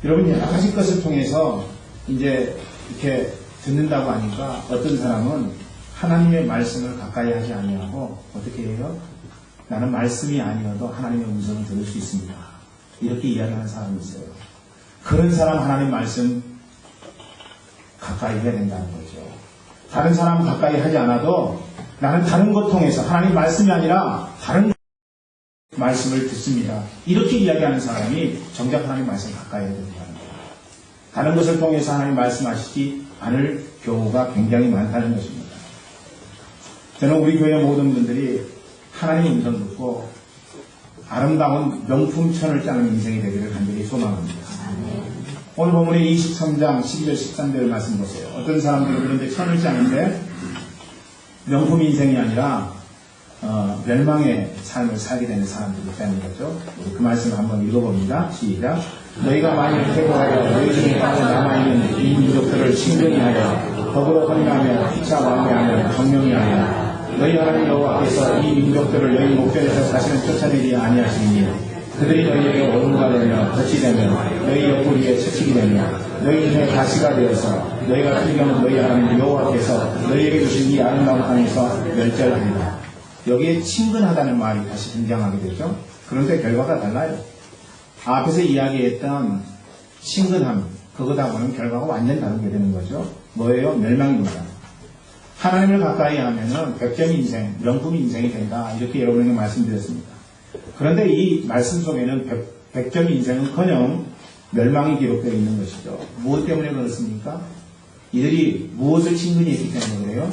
여러분, 여러 가지 것을 통해서 이제 이렇게 듣는다고 하니까 어떤 사람은 하나님의 말씀을 가까이 하지 아니하고 어떻게 해요? 나는 말씀이 아니어도 하나님의 음성을 들을 수 있습니다. 이렇게 이야기하는 사람이 있어요. 그런 사람 하나님 말씀 가까이 해야 된다는 거죠. 다른 사람 가까이 하지 않아도 나는 다른 것 통해서 하나님 말씀이 아니라 다른 말씀을 듣습니다. 이렇게 이야기하는 사람이 정작 하나님 말씀 가까이 해야 된다는 거예요. 다른 것을 통해서 하나님 말씀하시지 않을 경우가 굉장히 많다는 것입니다. 저는 우리 교회 모든 분들이 하나님 음성 듣고 아름다운 명품천을 짜는 인생이 되기를 간절히 소망합니다. 오늘 본문의 23장 12절 13절 말씀 보세요. 어떤 사람들은 그런데 천을 짜는데 명품 인생이 아니라 멸망의 삶을 살게 되는 사람들이 있다는 거죠. 그 말씀을 한번 읽어봅니다. 시작. 너희가 만일 퇴보하여 너희 중에 남아있는 이 민족들을 친근히 하여 더불어 헌금하며 피차 왕래하며 정령히 하여 너희 하나님 여호와께서 이 민족들을 너희 목전에서 다시는 쫓아내지 아니하시니 그들이 너희에게 어른가 되며 덫이 되며 너희 옆구리에 채찍이 되며 너희 눈에 가시가 되어서 너희 같은 경우는 너희 하나님 여호와께서 너희에게 주신 이 아름다운 땅에서 멸절하리라. 여기에 친근하다는 말이 다시 등장하게 되죠. 그런데 결과가 달라요. 앞에서 이야기했던 친근함, 그것하고는 결과가 완전히 다르게 되는 거죠. 뭐예요? 멸망입니다. 하나님을 가까이 하면은 백점 인생, 명품 인생이 된다. 이렇게 여러분에게 말씀드렸습니다. 그런데 이 말씀 속에는 백점 인생은커녕 멸망이 기록되어 있는 것이죠. 무엇 때문에 그렇습니까? 이들이 무엇을 친근히 했기 때문에 그래요?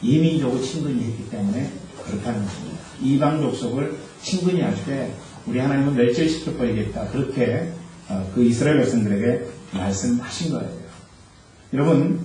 이민족을 친근히 했기 때문에 그렇다는 것입니다. 이방 족속을 친근히 할 때 우리 하나님은 멸절시켜버리겠다. 그렇게 그 이스라엘 백성들에게 말씀하신 거예요. 여러분,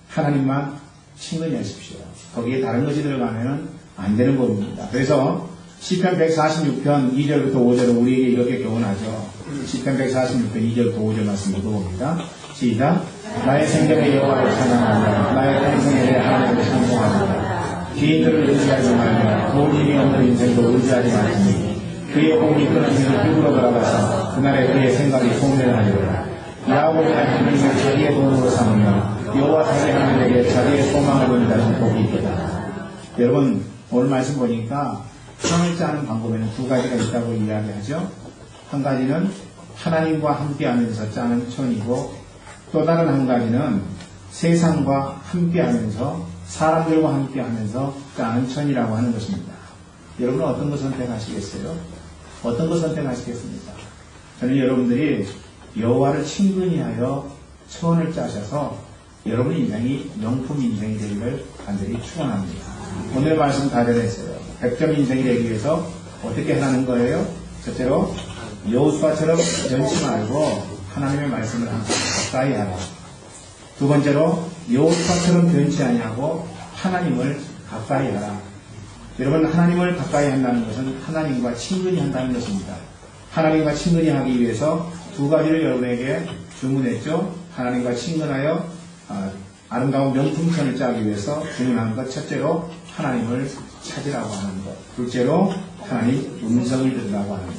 하나님만 친근히 하십시오. 거기에 다른 것이 들어가면 안 되는 법입니다. 그래서 시편 146편 2절부터 5절은 우리에게 이렇게 교훈하죠. 시편 146편 2절부터 5절 말씀 읽어봅니다. 시작. 나의 생명의 여호와를 찬양하며 나의 평생에 대해 하나님을 찬송하며 기인들을 의지하지 말며 돈 힘이 없는 인생도 의지하지 말지니 그의 공이 끊어지는 흙으로 돌아가서 그날에 그의 생각이 소멸하리라. 야곱의 하나님을 자기의 돈으로 삼으며 여호와 자기 하나님에게 자기의 소망을 보인다는 복이 있다. 여러분, 오늘 말씀 보니까 천을 짜는 방법에는 두 가지가 있다고 이야기하죠. 한 가지는 하나님과 함께하면서 짜는 천이고 또 다른 한 가지는 세상과 함께하면서 사람들과 함께하면서 짜는 천이라고 하는 것입니다. 여러분은 어떤 것 선택하시겠어요? 어떤 것 선택하시겠습니까? 저는 여러분들이 여호와를 친근히 하여 천을 짜셔서 여러분의 인생이 명품 인생이 되기를 간절히 축원합니다. 오늘 말씀 다 전했어요. 100점 인생이 되기 위해서 어떻게 하라는 거예요? 첫째로 여호수아처럼 변치 말고 하나님의 말씀을 가까이 하라. 두 번째로 여호수아처럼 변치 아니하고 하나님을 가까이 하라. 여러분, 하나님을 가까이 한다는 것은 하나님과 친근히 한다는 것입니다. 하나님과 친근히 하기 위해서 두 가지를 여러분에게 주문했죠. 하나님과 친근하여 아름다운 명품천을 짜기 위해서 주문한 것. 첫째로 하나님을 찾으라고 하는 것. 둘째로 하나님 음성을 들으라고 하는 것.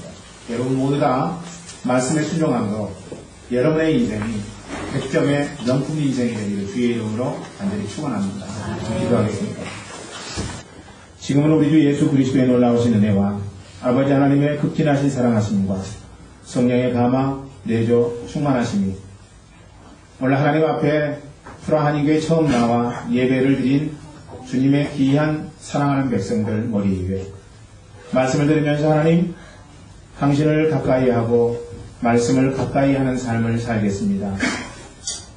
여러분 모두 다 말씀에 순종함으로 여러분의 인생이 100점의 명품 인생이 되기를 주의 이름으로 간절히 축원합니다. 기도하겠습니다. 지금은 우리 주 예수 그리스도의 놀라우신 은혜와 아버지 하나님의 극진하신 사랑하심과 성령의 감화, 내조, 충만하심이 오늘 하나님 앞에 프라하니교에 처음 나와 예배를 드린 주님의 귀한 사랑하는 백성들 머리 위에 말씀을 들으면서 하나님 당신을 가까이 하고 말씀을 가까이 하는 삶을 살겠습니다.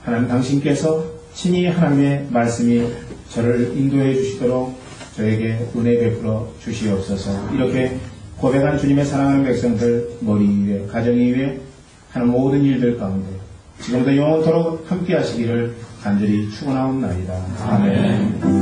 하나님 당신께서 친히 하나님의 말씀이 저를 인도해 주시도록 저에게 은혜 베풀어 주시옵소서. 이렇게 고백한 주님의 사랑하는 백성들 머리 위에 가정 위에 하는 모든 일들 가운데 지금부터 영원토록 함께 하시기를 간절히 축원하옵나이다. 아멘.